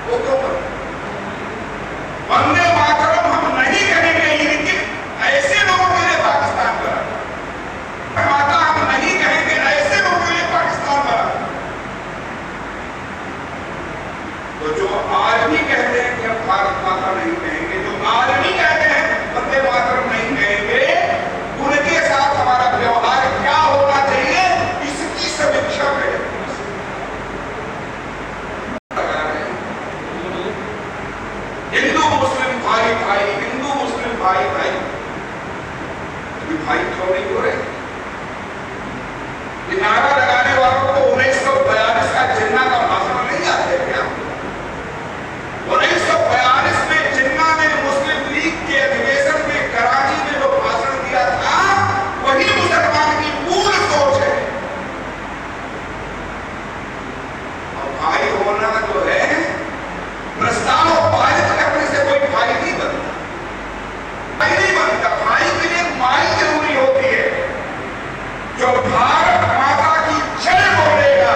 वो क्यों करते? वंदे मातरम हम नहीं कहेंगे, लेकिन ऐसे लोगों के लिए पाकिस्तान बना। माता हम नहीं कहेंगे, ऐसे लोगों के लिए पाकिस्तान बना। तो जो आज भी कहते हैं कि हम भारत माता नहीं कहेंगे, जो आज भी कहते हैं वंदे मातरम नहीं कहेंगे, उनके साथ हमारा व्यवहार क्या होना चाहिए, इसकी समीक्षा में हिंदू मुस्लिम भाई भाई, हिंदू मुस्लिम भाई भाई, भाई क्यों नहीं हो रहे? नारा लगाने वालों को 1942 का जिन्ना का भाषण नहीं याद है क्या? 1942 में जिन्ना ने मुस्लिम लीग के अधिवेशन में कराची में जो भाषण दिया था, वही मुसलमान की मूल सोच है। और भाई होना जो है, प्रस्ताव पारित करने से कोई भाई नहीं बनता, भाई नहीं बनता। भाई के लिए माई जरूरी होती है। जो भारत माता की जय बोलेगा,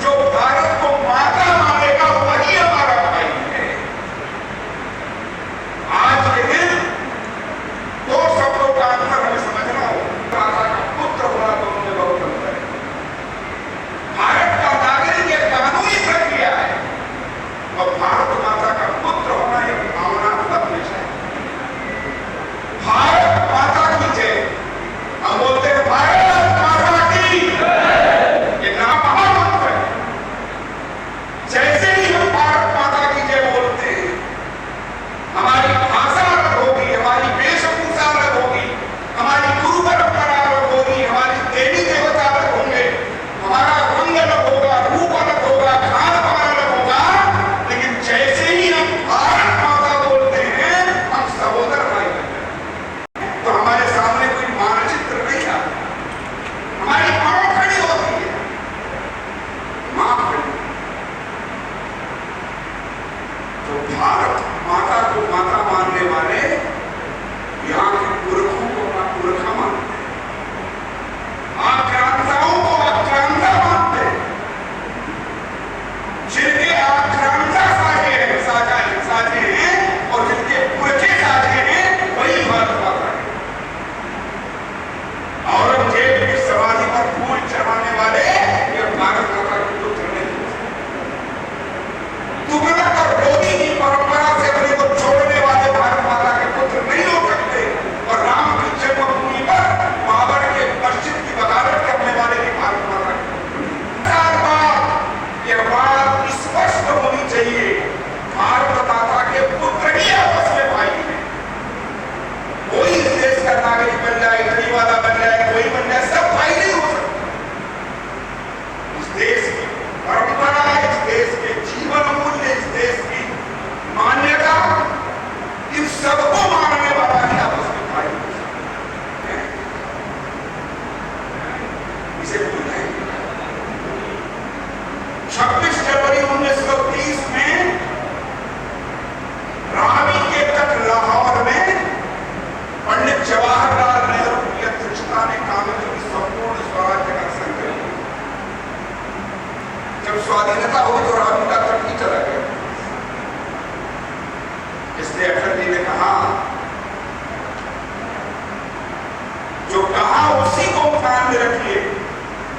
जो भारत को माता मानेगा, वही हमारा भाई है। आज के दिन दो शब्दों का अंतर हमें समझना हो। माता का पुत्र होना दोनों में बहुत अंतर है। भारत का नागरिक एक कानूनी प्रक्रिया है, और भारत माता का पुत्र होना एक भावनात्मक विषय है। भारत माता की जय, हम बोलते हैं भारत माता की, ये नाम महामंत्र है। जैसे ही हम भारत माता की जय बोलते हैं, हमारी भाषा अलग होगी, हमारी वेशभूषा अलग होगी, हमारी गुरु परंपरा अलग होगी, हमारी देवी देवता अलग होंगे, हमारा रंग अलग होगा, रूप अलग होगा, खान पान अलग होगा, लेकिन जैसे ही हम भारत माता बोलते हैं, हम सहोदर भाई बनते हैं। तो हमारे सामने कोई मानचित्र नहीं आता, हमारी मां खड़ी होती है, मां खड़ी। तो भारत माता को माता मानने वाले यहाँ के पुरखों को अपना पुरखा मानते हैं, आक्रांताओं को आक्रांता मानते हैं। जिनके आक्रांता साझे हैं, साझे हैं, और जिनके पुरखे साझे हैं, वही भारत माता है। औरंगजेब की समाधि पर फूल चढ़ाने वाले ये भारत माता के पुत्र नहीं हो सकते। तुगलक और लोधी की परंपरा से अपने को छोड़ने वाले भारत माता के पुत्र नहीं हो सकते। और राम की जन्मभूमि पर बाबर के मस्जिद की बगावत करने वाले भी भारत माता के पुत्र। यह बात स्पष्ट होनी चाहिए, भारत माता के पुत्र ही आपस में भाई हैं। कोई इस देश का नागरिक बन जाए, इटली वाला बन जाए, कोई बन जाए, सब भाई नहीं हो सकते। इस देश की परंपरा, इस देश के जीवन मूल्य, इस देश की मान्यता, इन सबको मानने वाला ही आपस में भाई हो सकता है। इसे भूल नहीं। 26 जनवरी 1930 में रावी के तट लाहौर में पंडित जवाहरलाल नेहरू की अध्यक्षता में कांग्रेस की संपूर्ण स्वराज्य का संकल्प। जब स्वाधीनता हुई तो रावी का तट ही चला गया। इसलिए अटल जी ने कहा, जो कहा उसी को ध्यान में रखिए।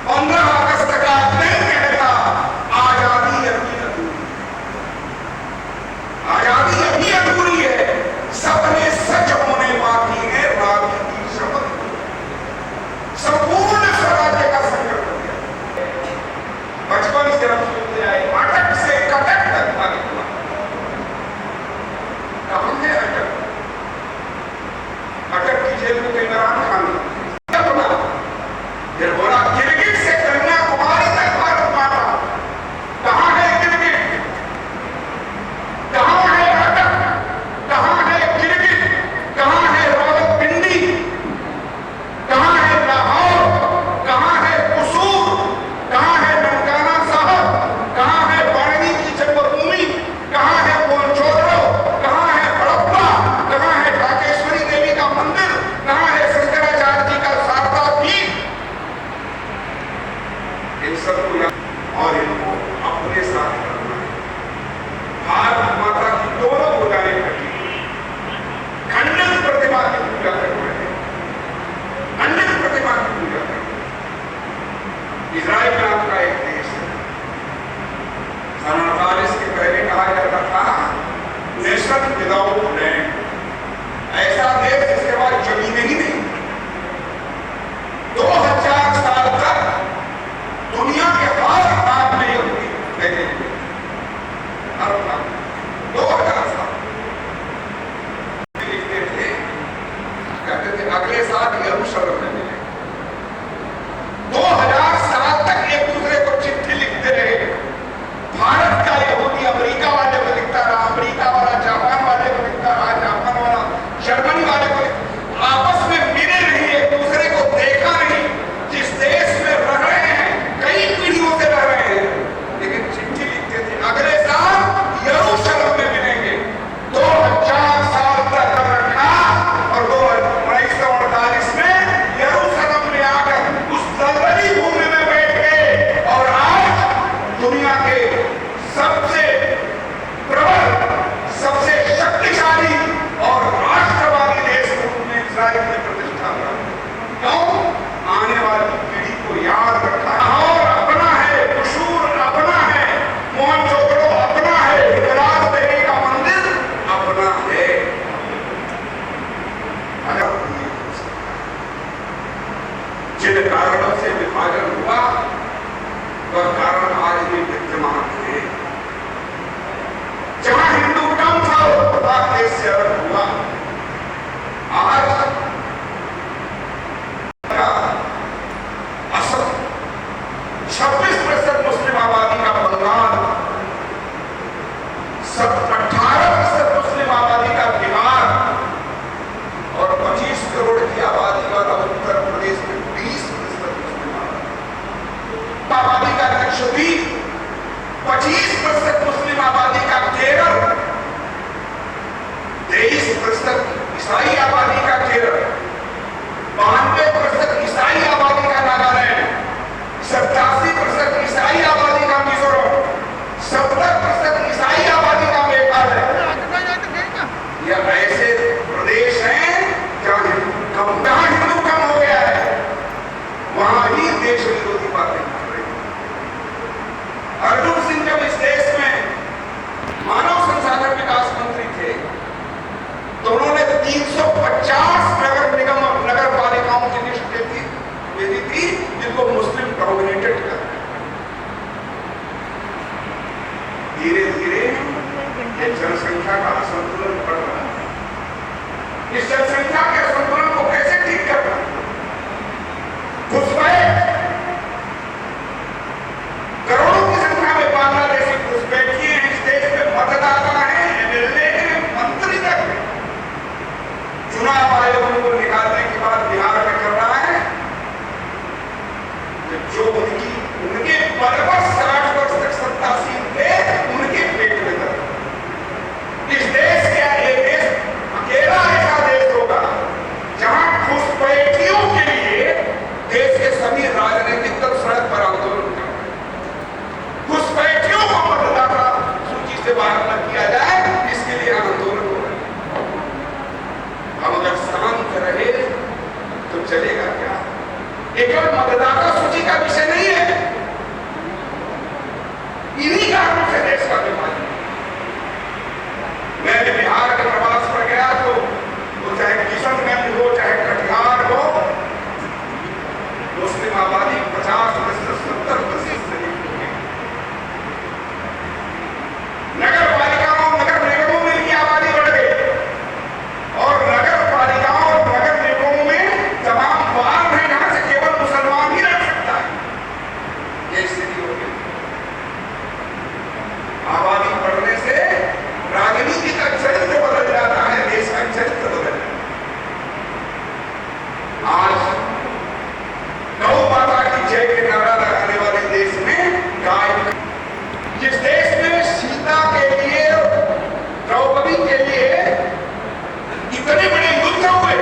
15 अगस्त का दिन कहता, आजादी अभी अधूरी, आजादी अभी अधूरी है, सपने सच होने बाकी है, रावी की शपथ। संपूर्ण स्वराज्य का संकल्प किया। बचपन से हम सुनते आए, अटक से कटक तक भाग हुआ। कहां है अटक? अटक की जेल में इमरान खान फिर बोला गिरगिट से कन्याकुमारी दुनिया के सबसे प्रबल, सबसे शक्तिशाली और राष्ट्रवादी देश के रूप में इजराइल ने प्रतिष्ठा प्राप्त। क्यों? आने वाली पीढ़ी को याद रखा है। और अपना है, कुशूर अपना है, मोहनजोदड़ो अपना है, हिंगलाज देवी का मंदिर अपना है। अगर जिन कारणों से विभाजन हुआ वह कारण आज भी विद्यमान है। जहां हिंदू कम था वह देश से अलग हुआ। आज असम 26% मुस्लिम आबादी का बंगाल, 18% मुस्लिम आबादी का बिहार और 25 करोड़ की आबादी वाला उत्तर प्रदेश में 20% मुस्लिम आबादी का लक्षद्वीप, 25% मुस्लिम आबादी का केरल, 23% ईसाई आबादी का केरल, 92% ईसाई आबादी का नागालैंड, 87% ईसाई आबादी का मिजोरम, 70% ईसाई आबादी का मेघालय। यह ऐसे प्रदेश हैं जहां हिंदू कम हो गया है, वहां ही देश विरोधी बातें कर रही है। अर्जुन सिंह जब इस देश में मानव संसाधन विकास मंत्री थे तो उन्होंने 350 नगर निगम नगर पालिकाओं की लिस्ट भेजी थी जिनको मुस्लिम डोमिनेटेड कर। धीरे धीरे ये जनसंख्या का असंतुलन बढ़ रहा है। इस जनसंख्या के असंतुलन को कैसे ठीक करना? घुसपैठ, करोड़ों की संख्या में बांग्लादेशी घुसपैठिए हैं इस देश में, मतदाता हैं, एमएलए हैं, मंत्री तक हैं। चुनाव आयोग उनको निकालने के बाद बिहार में कर रहा है जो उनके पद पर 60 वर्ष तक सत्तासीन थे उनके पेट में दर्द। इस देश का ये देश अकेला ऐसा देश होगा जहां घुसपैठियों के लिए देश के सभी राजनीतिक दल सड़क पर आंदोलन कर रहे हैं। घुसपैठियों को मतदाता सूची से बाहर न किया जाए, इसके लिए आंदोलन हो रहे हैं। हम अगर शांत रहे तो चलेगा क्या? ये केवल मतदाता सूची का विषय नहीं है, इन्हीं कारणों से देश का विभाजन। मैं बिहार के प्रवास पर गया तो चाहे किशनगंज हो चाहे कटिहार हो, मुस्लिम आबादी 50% 70% से नहीं। नगर पालिकाओं नगर निगमों में इनकी आबादी बढ़ गई और नगर पालिकाओं और नगर निगमों में तमाम वार्ड हैं जहां से केवल मुसलमान ही रह सकता है। ये स्थिति हो गई। आबादी बढ़ने से राजनीति का चरित्र बदल जाता है, देश का चरित्र बदल जाता है। आज गौ माता की जय के नारा लगाने वाले देश में गाय, जिस देश में सीता के लिए, द्रौपदी के लिए इतने बड़े युद्ध हुए,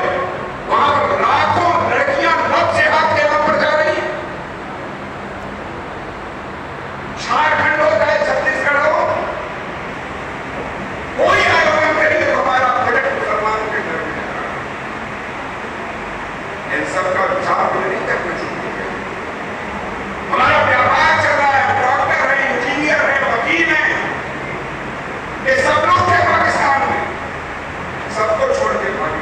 वहां लाखों लड़कियां लव जिहाद के नाम पर जा रही हैं। झारखंड हो चाहे छत्तीसगढ़ हो, कोई आयोजन करिए तो हमारा बजट मुसलमानों के घर में जा रहा है। इन सबका विचार नहीं करना चाहिए। हमारा व्यापार चल रहा है, डॉक्टर है, इंजीनियर है, वकील है, ये सब लोग थे पाकिस्तान में, सबको छोड़ के भागे।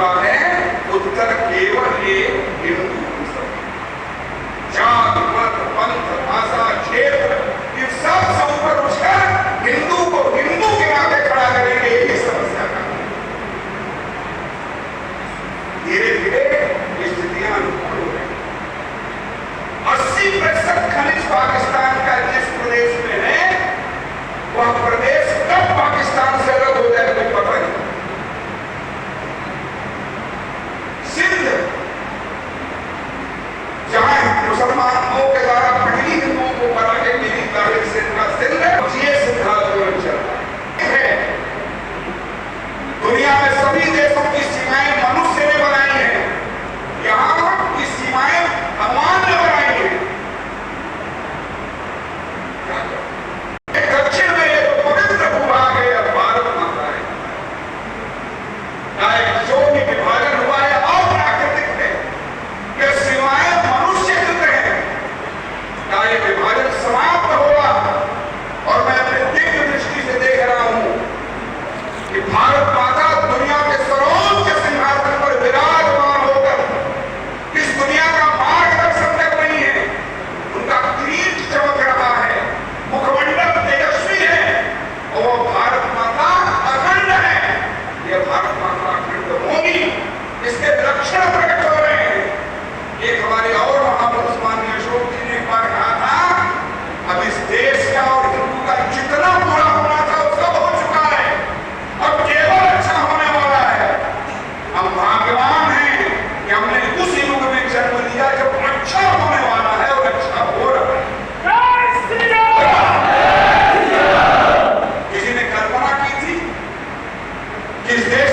चुका है, उत्तर केवल एक हिंदू हो सकता है। जात मत पंथ भाषा क्षेत्र इन सबसे ऊपर उठकर हिंदू को हिंदू के नाते खड़ा करेंगे, यही समस्या का धीरे धीरे स्थितियां अनुकूल हो रही। 80% खनिज पाकिस्तान का जिस प्रदेश में है, वह प्रदेश कब पाकिस्तान से अलग हो जाए कोई पता नहीं। सिंध, जहां मुसलमानों के द्वारा पहली हिंदुओं को बना के मेरी तारीख सिंध का सिंध है, ये सिंध आंदोलन चल रहा है। दुनिया में सभी देशों की सीमाएं मनुष्य ने बनाई है, यहां की सीमाएं भगवान ने बनाई है। दक्षिण में ये जो पवित्र भूभाग है यह भारत माता है। चाहे जो भी विभाजन हुआ है और प्राकृतिक है, ये सीमाएं मनुष्य कृत है। चाहे विभाजन समाप्त होगा, और मैं अपने दिव्य दृष्टि से देख रहा हूं कि भारत माता दुनिया के सर्वोच्च सिंहासन पर विराजमान होकर इस दुनिया का मार्गदर्शन कर रही है। उनका किरीट चमक रहा है, मुखमंडल तेजस्वी है, और वो भारत माता अखंड है। यह भारत माता अखंड होगी, इसके लक्षण प्रकट हो रहे हैं। एक हमारे और महापुरुष माननीय अशोक जी ने एक बार कहा था, अब इस देश का और हिंदू का जितना बुरा होना था वो सब हो चुका है, अब केवल अच्छा होने वाला है। हम भाग्यवान हैं कि हमने उस युग में जन्म लिया जब अच्छा होने वाला है और अच्छा हो रहा है। किसी ने कल्पना की थी कि इस देश